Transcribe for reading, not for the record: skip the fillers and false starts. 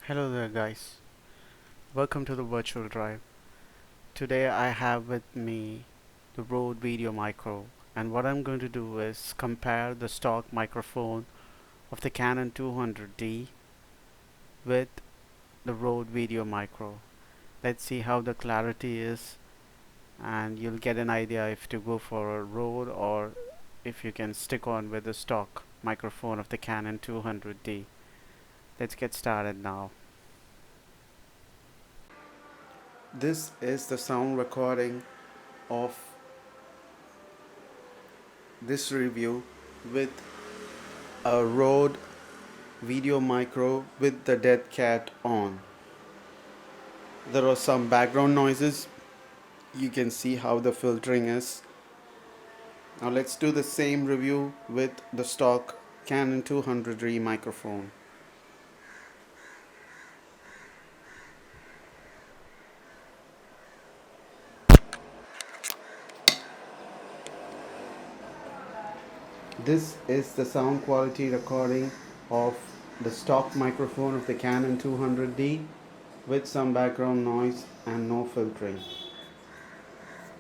Hello there guys, welcome to the virtual drive. Today I have with me the Rode Video Micro, and what I'm going to do is compare the stock microphone of the Canon 200D with the Rode Video Micro. Let's see how the clarity is, and you'll get an idea if to go for a Rode or if you can stick on with the stock microphone of the Canon 200D. Let's get started now. This is the sound recording of this review with a Rode Video Micro with the dead cat on. There are some background noises. You can see how the filtering is. Now let's do the same review with the stock Canon 200D microphone. This is the sound quality recording of the stock microphone of the Canon 200D with some background noise and no filtering.